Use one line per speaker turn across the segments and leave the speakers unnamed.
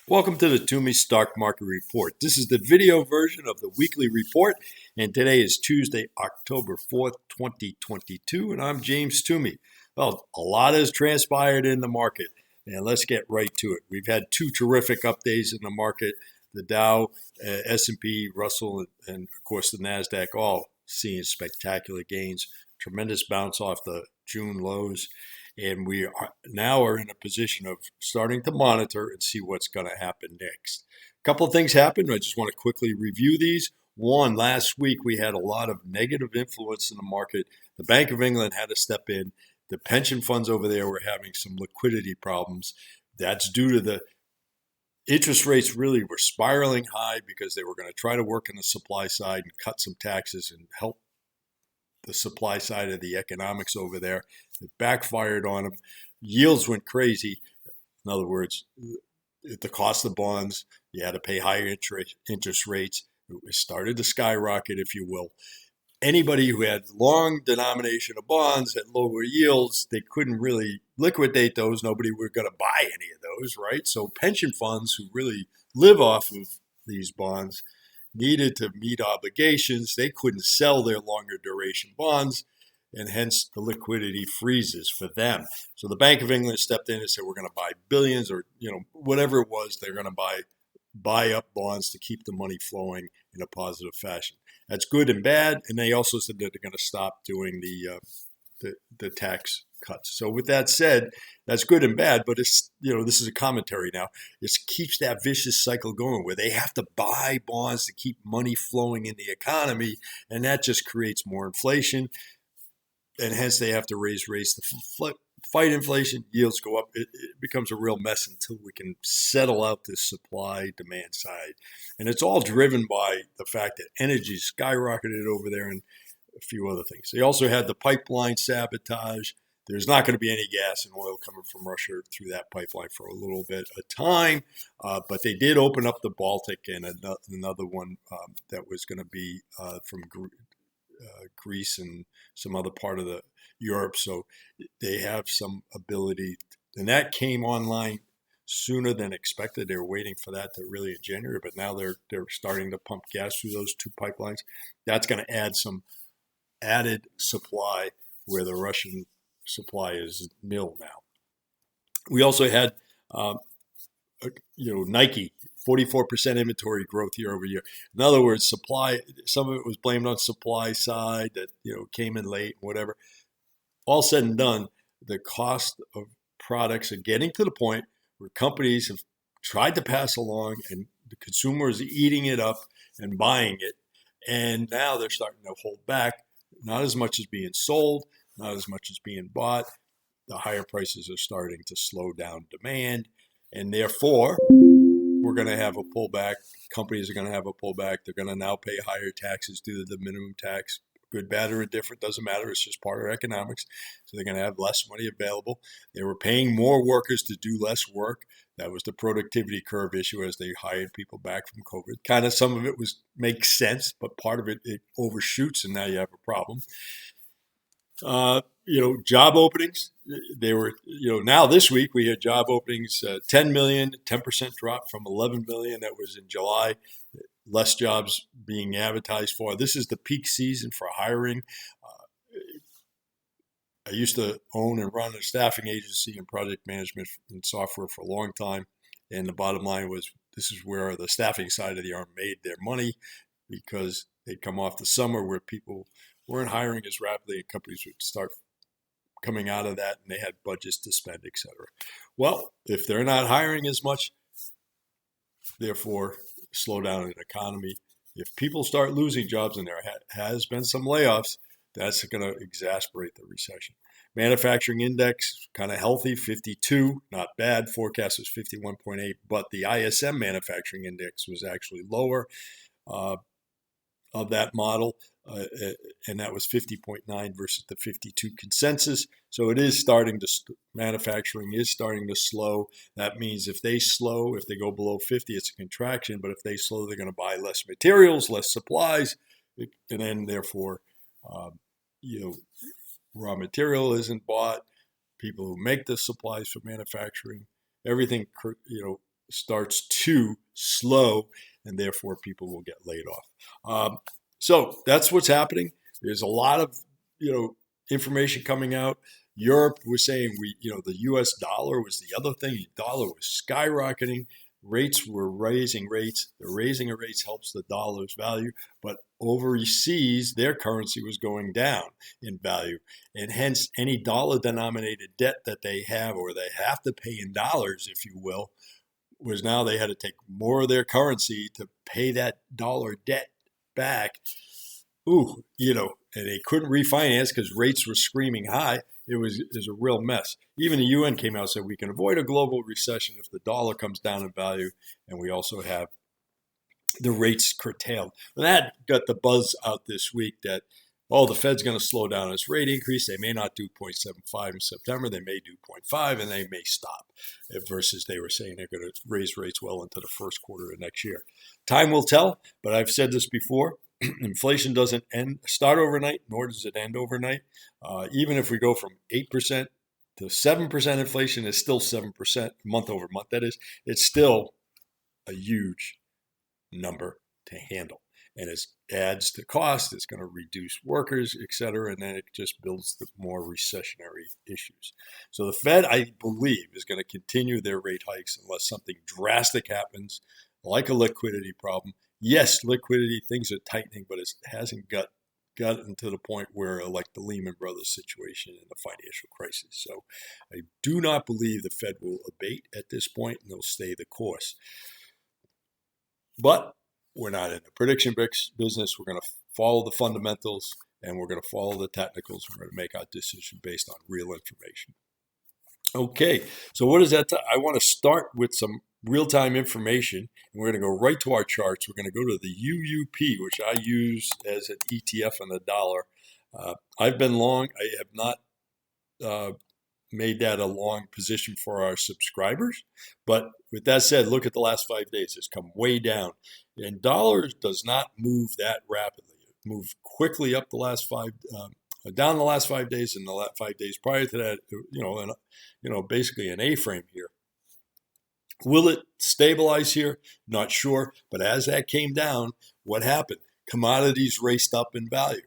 Welcome to the Twomey Stock Market Report. This is the video version of the weekly report, and today is Tuesday, October 4th, 2022, and I'm James Twomey. Well, a lot has transpired in the market, and let's get right to it. We've had two terrific updates in the market. The Dow, S&P, Russell, and of course the NASDAQ all seeing spectacular gains, tremendous bounce off the June lows. And we are in a position of starting to monitor and see what's going to happen next. A couple of things happened. I just want to quickly review these. One, last week we had a lot of negative influence in the market. The Bank of England had to step in. The pension funds over there were having some liquidity problems. That's due to the interest rates really were spiraling high because they were going to try to work on the supply side and cut some taxes and help the supply side of the economics over there. It backfired on them. Yields went crazy. In other words, the cost of bonds, you had to pay higher interest rates. It started to skyrocket, if you will. Anybody who had long denomination of bonds at lower yields, they couldn't really liquidate those. Nobody were going to buy any of those, right? So pension funds who really live off of these bonds needed to meet obligations. They couldn't sell their longer duration bonds, and hence the liquidity freezes for them. So the Bank of England stepped in and said, we're going to buy billions or whatever it was, they're going to buy up bonds to keep the money flowing in a positive fashion. That's good and bad. And they also said that they're going to stop doing the tax cuts. So with that said, that's good and bad, but it's, this is a commentary now. It keeps that vicious cycle going where they have to buy bonds to keep money flowing in the economy, and that just creates more inflation, and hence they have to raise rates to fight inflation. Yields go up. It becomes a real mess until we can settle out this supply-demand side. And it's all driven by the fact that energy skyrocketed over there and a few other things. They also had the pipeline sabotage. There's not going to be any gas and oil coming from Russia through that pipeline for a little bit of time, but they did open up the Baltic and another one that was going to be from Greece and some other part of the Europe. So they have some ability, and that came online sooner than expected. They were waiting for that to really in January, but now they're starting to pump gas through those two pipelines. That's going to add some added supply where the Russian supply is nil now. We also had, Nike, 44% inventory growth year over year. In other words, supply, some of it was blamed on supply side that, came in late, whatever. All said and done, the cost of products are getting to the point where companies have tried to pass along and the consumer is eating it up and buying it. And now they're starting to hold back. Not as much as being sold, not as much as being bought. The higher prices are starting to slow down demand, and therefore we're going to have a pullback. Companies are going to have a pullback. They're going to now pay higher taxes due to the minimum tax. Good, bad, or indifferent, doesn't matter. It's just part of economics. So they're going to have less money available. They were paying more workers to do less work. That was the productivity curve issue as they hired people back from COVID. Kind of some of it makes sense, but part of it overshoots, and now you have a problem. Job openings, they were, now this week we had job openings, 10 million, 10% drop from 11 million. That was in July. Less jobs being advertised for. This is the peak season for hiring. I used to own and run a staffing agency and project management and software for a long time. And the bottom line was this is where the staffing side of the arm made their money because they'd come off the summer where people weren't hiring as rapidly and companies would start coming out of that and they had budgets to spend, et cetera. Well, if they're not hiring as much, therefore slow down in the economy. If people start losing jobs and there has been some layoffs, that's going to exacerbate the recession. Manufacturing index, kind of healthy, 52, not bad. Forecast was 51.8, but the ISM manufacturing index was actually lower of that model, and that was 50.9 versus the 52 consensus. So it is starting to, manufacturing is starting to slow. That means if they go below 50, it's a contraction, but if they slow, they're going to buy less materials, less supplies, and then therefore, raw material isn't bought. People who make the supplies for manufacturing, everything, starts to slow, and therefore people will get laid off. So that's what's happening. There's a lot of information coming out. Europe was saying the U.S. dollar was the other thing. The dollar was skyrocketing. Rates were raising rates. The raising of rates helps the dollar's value, but overseas, their currency was going down in value. And hence, any dollar-denominated debt that they have or they have to pay in dollars, if you will, was now they had to take more of their currency to pay that dollar debt back. And they couldn't refinance because rates were screaming high. It was a real mess. Even the UN came out and said we can avoid a global recession if the dollar comes down in value, and we also have the rates curtailed. And that got the buzz out this week that, the Fed's going to slow down its rate increase. They may not do 0.75 in September. They may do 0.5, and they may stop. Versus they were saying they're going to raise rates well into the first quarter of next year. Time will tell, but I've said this before. Inflation doesn't start overnight, nor does it end overnight. Even if we go from 8% to 7% inflation, it's still 7% month over month. That is, it's still a huge number to handle. And it adds to cost, it's going to reduce workers, et cetera, and then it just builds the more recessionary issues. So the Fed, I believe, is going to continue their rate hikes unless something drastic happens, like a liquidity problem. Yes, liquidity, things are tightening, but it hasn't gotten to the point where like the Lehman Brothers situation and the financial crisis. So I do not believe the Fed will abate at this point, and they'll stay the course. But we're not in the prediction business. We're going to follow the fundamentals, and we're going to follow the technicals. We're going to make our decision based on real information. Okay, so what is that? I want to start with some real-time information, and we're going to go right to our charts. We're going to go to the UUP, which I use as an ETF on the dollar. I've been long. I have not made that a long position for our subscribers. But with that said, look at the last 5 days. It's come way down. And dollars does not move that rapidly. It moved quickly up the last down the last 5 days, and the 5 days prior to that, basically an A-frame here. Will it stabilize here? Not sure. But as that came down, what happened? Commodities raced up in value,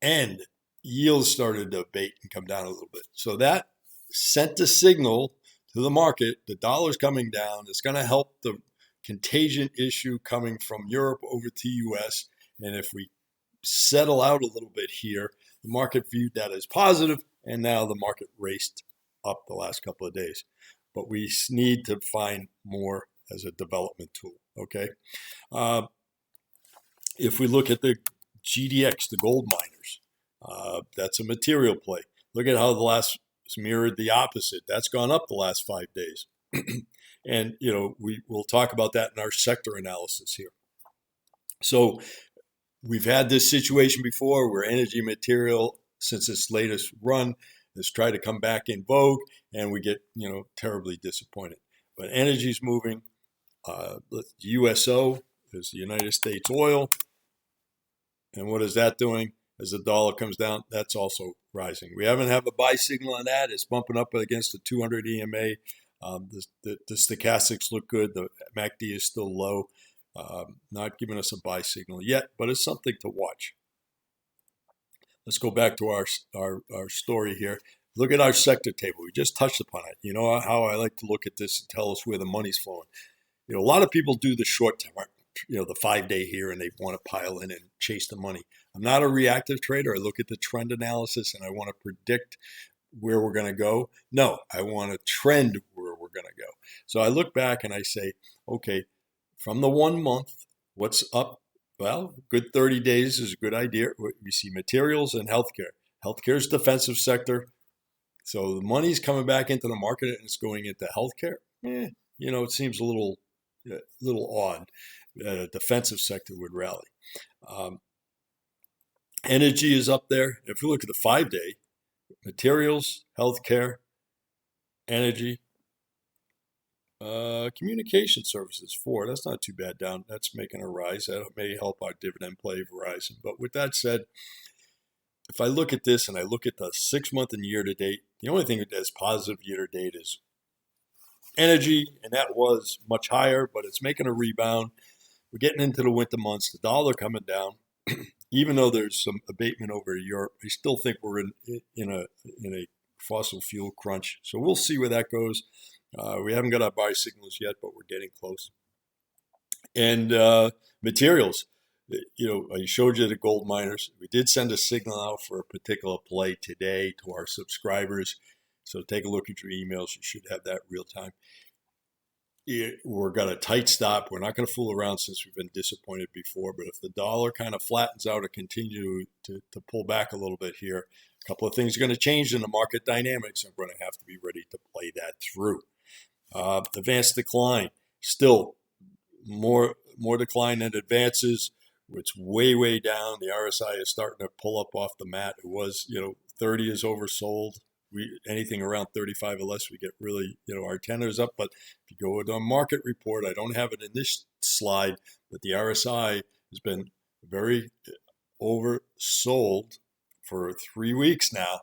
and yields started to abate and come down a little bit. So that sent a signal to the market. The dollar's coming down. It's going to help the contagion issue coming from Europe over to U.S. And if we settle out a little bit here, the market viewed that as positive, and now the market raced up the last couple of days. But we need to find more as a development tool, okay? If we look at the GDX, the gold miners, that's a material play. Look at how the last mirrored the opposite. That's gone up the last 5 days. And, we'll talk about that in our sector analysis here. So we've had this situation before where energy material, since its latest run, has tried to come back in vogue, and we get, terribly disappointed. But energy's moving. USO is the United States oil. And what is that doing? As the dollar comes down, that's also rising. We haven't had a buy signal on that. It's bumping up against the 200 EMA. The stochastics look good. The MACD is still low. Not giving us a buy signal yet, but it's something to watch. Let's go back to our story here. Look at our sector table. We just touched upon it. You know how I like to look at this and tell us where the money's flowing. A lot of people do the short term, the 5 day here, and they want to pile in and chase the money. I'm not a reactive trader. I look at the trend analysis and I want to predict where we're going to go. No, I want to trend where we're going to go. So I look back and I say, okay, from the 1 month, what's up? Well, good 30 days is a good idea. We see materials and healthcare. Healthcare is defensive sector. So the money's coming back into the market and it's going into healthcare. It seems a little odd that a defensive sector would rally. Energy is up there. If you look at the 5 day, materials, healthcare, energy, communication services 4. That's not too bad down. That's making a rise. That may help our dividend play Verizon. But with that said, if I look at this and I look at the 6 month and year to date, the only thing that's positive year to date is energy, and that was much higher, but it's making a rebound. We're getting into the winter months. The dollar coming down. Even though there's some abatement over Europe, I still think we're in a fossil fuel crunch. So we'll see where that goes. We haven't got our buy signals yet, but we're getting close. And materials, I showed you the gold miners. We did send a signal out for a particular play today to our subscribers. So take a look at your emails. You should have that real time. We're got a tight stop. We're not going to fool around since we've been disappointed before. But if the dollar kind of flattens out or continue to pull back a little bit here, a couple of things are going to change in the market dynamics. I'm going to have to be ready to play that through. Advanced decline, still more decline than advances. It's way down. The RSI is starting to pull up off the mat. It was, 30 is oversold. Anything around 35 or less, we get really, our tenors up. But if you go with our market report, I don't have it in this slide, but the RSI has been very oversold for 3 weeks now.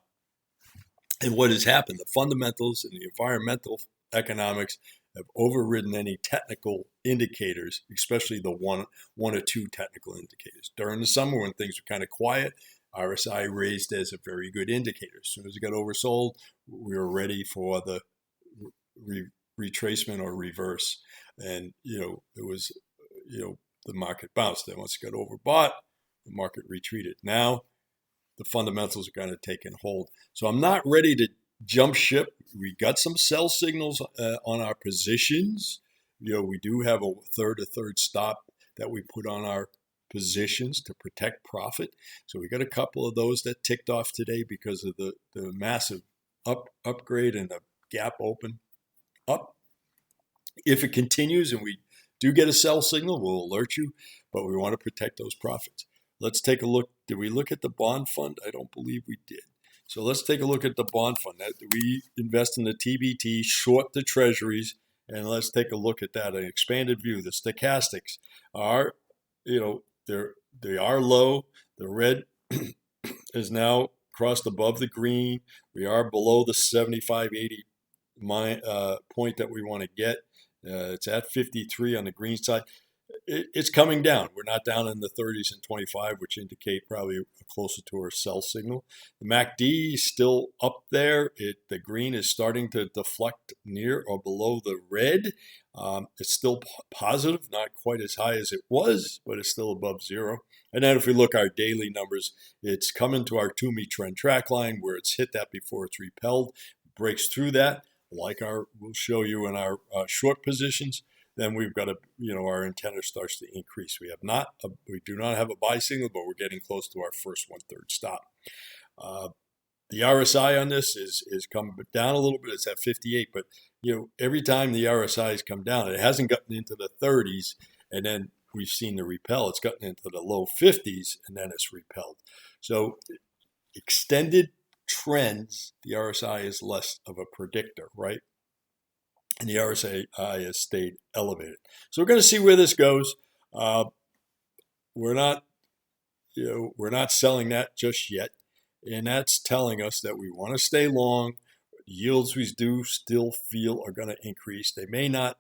And what has happened? The fundamentals and the environmental economics have overridden any technical indicators, especially the one or two technical indicators. During the summer, when things were kind of quiet, RSI raised as a very good indicator. As soon as it got oversold, we were ready for the retracement or reverse. And, it was, the market bounced. Then once it got overbought, the market retreated. Now, the fundamentals are going to take in hold. So I'm not ready to jump ship. We got some sell signals on our positions. We do have a third stop that we put on our positions to protect profit. So we got a couple of those that ticked off today because of the massive upgrade and the gap open up. If it continues and we do get a sell signal, we'll alert you, but we want to protect those profits. Let's take a look. Did we look at the bond fund? I don't believe we did. So let's take a look at the bond fund. We invest in the TBT, short the treasuries, and let's take a look at that. An expanded view. The stochastics are, they are low. The red is now crossed above the green. We are below the 75-80 point that we want to get. It's at 53 on the green side. It's coming down. We're not down in the 30s and 25, which indicate probably closer to our sell signal. The MACD is still up there. The green is starting to deflect near or below the red. It's still positive, not quite as high as it was, but it's still above zero. And then if we look at our daily numbers, it's coming to our Twomey trend track line where it's hit that before it's repelled, breaks through that, we'll show you in our short positions. Then we've got our antenna starts to increase. We do not have a buy signal, but we're getting close to our first 1/3 stop. The RSI on this is come down a little bit. It's at 58, but every time the RSI has come down, it hasn't gotten into the 30s, and then we've seen the repel. It's gotten into the low 50s, and then it's repelled. So extended trends, the RSI is less of a predictor, right? And the RSI has stayed elevated. So we're going to see where this goes. We're not selling that just yet, and that's telling us that we want to stay long. Yields we do still feel are going to increase. They may not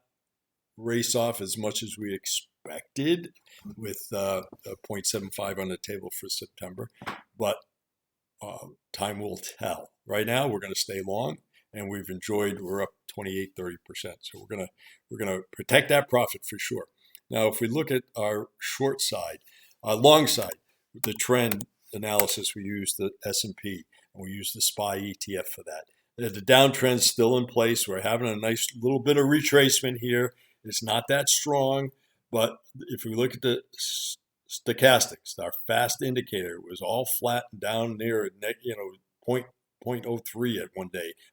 race off as much as we expected with 0.75 on the table for September, but time will tell. Right now, we're going to stay long. And we're up 28-30%. So we're gonna protect that profit for sure. Now, if we look at our short side, long side, the trend analysis, we use the S&P and we use the SPY ETF for that. The downtrend's still in place. We're having a nice little bit of retracement here. It's not that strong, but if we look at the stochastics, our fast indicator was all flat and down near 0.03 at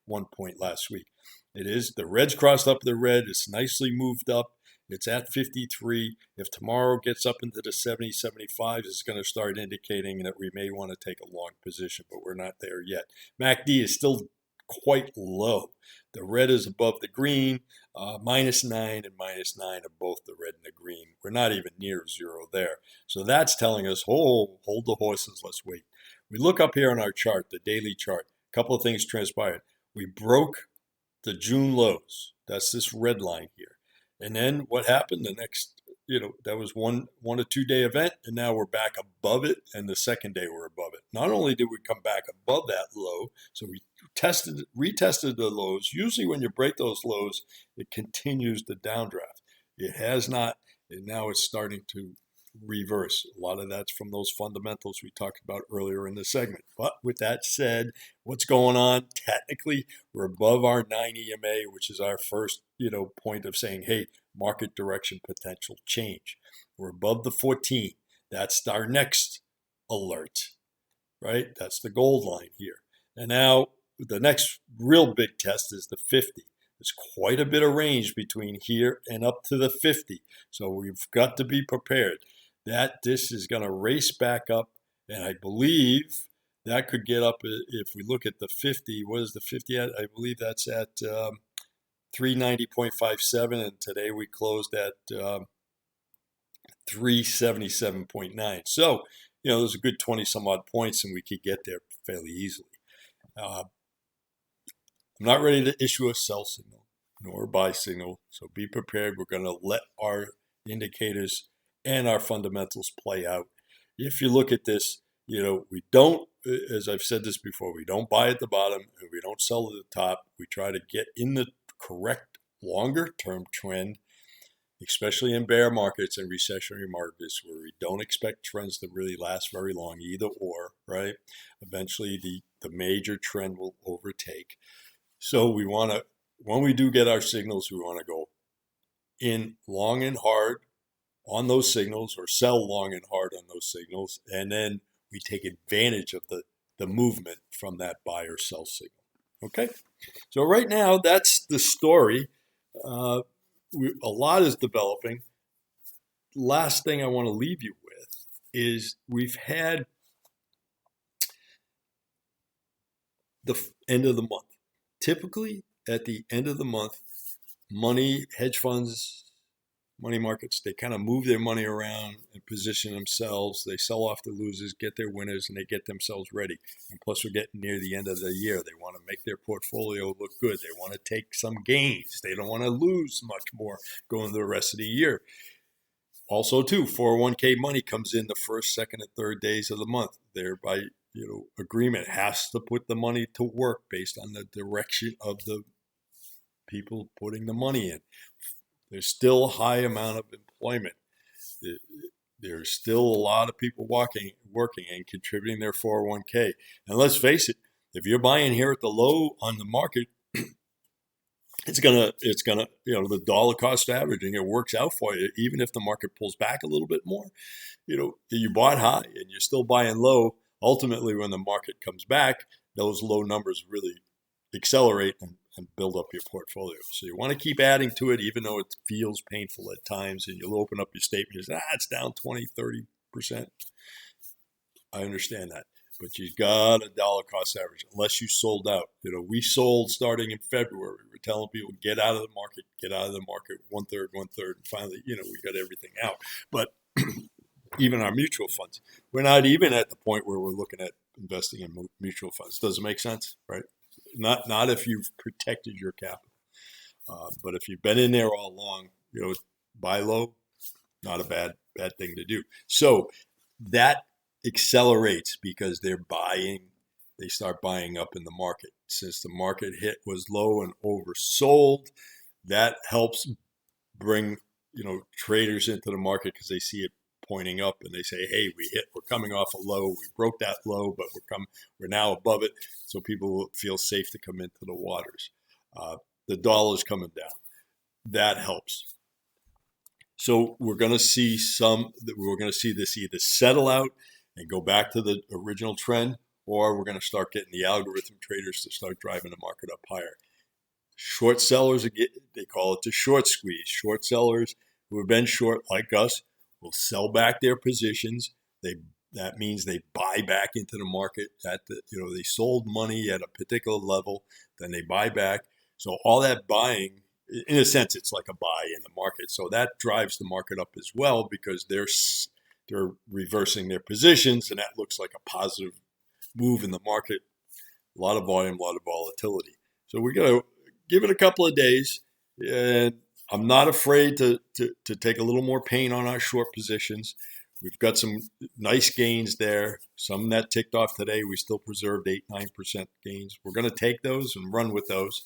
one point last week. The red's crossed up the red. It's nicely moved up. It's at 53. If tomorrow gets up into the 70, 75, it's going to start indicating that we may want to take a long position, but we're not there yet. MACD is still quite low. The red is above the green. -9 and -9 are both the red and the green. We're not even near zero there. So that's telling us, hold the horses, let's wait. We look up here on our chart, the daily chart. A couple of things transpired. We broke the June lows. That's this red line here. And then what happened? The next, that was one or 2 day event, and now we're back above it. And the second day we're above it. Not only did we come back above that low, so we retested the lows. Usually when you break those lows, it continues the downdraft. It has not, and now it's starting to reverse. A lot of that's from those fundamentals we talked about earlier in the segment. But with that said, what's going on? Technically, we're above our 9 EMA, which is our first, point of saying, hey, market direction potential change. We're above the 14. That's our next alert, right? That's the gold line here. And now the next real big test is the 50. There's quite a bit of range between here and up to the 50. So we've got to be prepared that this is going to race back up. And I believe that could get up, if we look at the 50, what is the 50 at? I believe that's at 390.57. And today we closed at 377.9. So, there's a good 20 some odd points and we could get there fairly easily. I'm not ready to issue a sell signal nor a buy signal, so be prepared. We're going to let our indicators and our fundamentals play out. If you look at this, we don't, as I've said this before, we don't buy at the bottom and we don't sell at the top. We try to get in the correct longer term trend, especially in bear markets and recessionary markets where we don't expect trends to really last very long, either or, right? Eventually the major trend will overtake. So we want to, when we do get our signals, we want to go in long and hard on those signals or sell long and hard on those signals. And then we take advantage of the movement from that buy or sell signal. Okay. So right now, that's the story. A lot is developing. Last thing I want to leave you with is we've had the end of the month. Typically, at the end of the month, hedge funds, money markets, they kind of move their money around and position themselves. They sell off the losers, get their winners, and they get themselves ready. And plus, we're getting near the end of the year. They want to make their portfolio look good. They want to take some gains. They don't want to lose much more going the rest of the year. Also, too, 401k money comes in the first, second, and third days of the month. Thereby, agreement has to put the money to work based on the direction of the people putting the money in. There's still a high amount of employment. There's still a lot of people working and contributing their 401k. And let's face it, if you're buying here at the low on the market, it's gonna, the dollar cost averaging, it works out for you. Even if the market pulls back a little bit more, you bought high and you're still buying low. Ultimately, when the market comes back, those low numbers really accelerate and build up your portfolio. So you want to keep adding to it, even though it feels painful at times. And you'll open up your statement and say, it's down 20, 30%. I understand that. But you got a dollar cost average, unless you sold out. We sold starting in February. We're telling people, get out of the market, one third. And finally, we got everything out. But even our mutual funds, we're not even at the point where we're looking at investing in mutual funds. Does it make sense, right? Not if you've protected your capital. But if you've been in there all along, buy low, not a bad thing to do. So that accelerates because they start buying up in the market. Since the market was low and oversold, that helps bring, traders into the market because they see it pointing up and they say, hey, we're coming off a low. We broke that low, but we're now above it. So people will feel safe to come into the waters. The dollar's coming down. That helps. So we're going to see this either settle out and go back to the original trend, or we're going to start getting the algorithm traders to start driving the market up higher. Short sellers, they call it the short squeeze. Short sellers who have been short like us will sell back their positions. That means they buy back into the market they sold money at a particular level, then they buy back. So all that buying, in a sense, it's like a buy in the market. So that drives the market up as well because they're reversing their positions, and that looks like a positive move in the market. A lot of volume, a lot of volatility. So we got to give it a couple of days. And I'm not afraid to take a little more pain on our short positions. We've got some nice gains there. Some that ticked off today. We still preserved 8-9% gains. We're going to take those and run with those.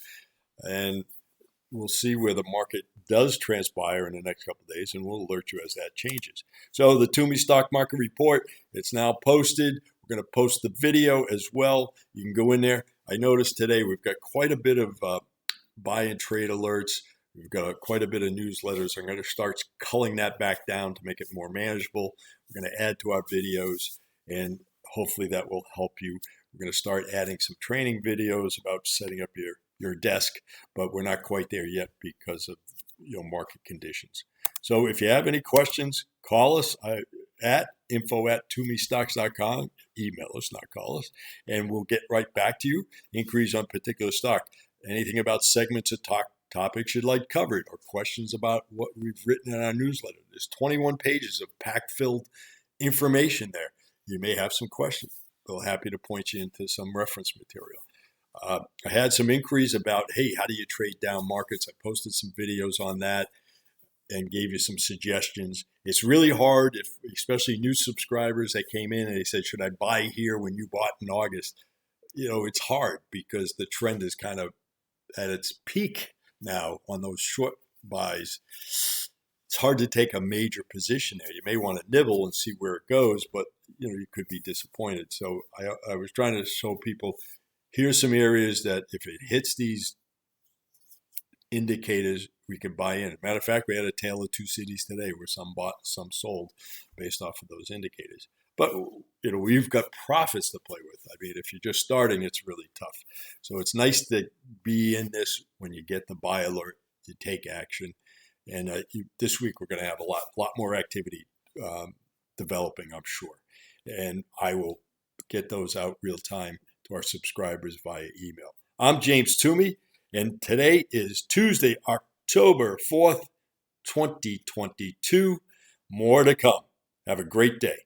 And we'll see where the market does transpire in the next couple of days, and we'll alert you as that changes. So the Twomey Stock Market Report, it's now posted. We're going to post the video as well. You can go in there. I noticed today we've got quite a bit of buy and trade alerts. We've got quite a bit of newsletters. I'm going to start culling that back down to make it more manageable. We're going to add to our videos, and hopefully that will help you. We're going to start adding some training videos about setting up your desk, but we're not quite there yet because of market conditions. So if you have any questions, call us at info@twomeystocks.com. Email us, not call us, and we'll get right back to you. Inquiries on particular stock, anything about segments of topics you'd like covered, or questions about what we've written in our newsletter. There's 21 pages of pack-filled information there. You may have some questions. We're happy to point you into some reference material. I had some inquiries about, hey, how do you trade down markets? I posted some videos on that and gave you some suggestions. It's really hard, especially new subscribers that came in and they said, should I buy here when you bought in August? It's hard because the trend is kind of at its peak now on those short buys. It's hard to take a major position there. You may want to nibble and see where it goes, but you could be disappointed. So I was trying to show people, here's some areas that if it hits these indicators, we can buy in. Matter of fact, we had a tale of two cities today where some bought, some sold based off of those indicators. But we've got profits to play with. I mean, if you're just starting, it's really tough. So it's nice to be in this when you get the buy alert, you take action. And this week we're going to have a lot more activity developing, I'm sure. And I will get those out real time to our subscribers via email. I'm James Twomey, and today is Tuesday, October 4th, 2022. More to come. Have a great day.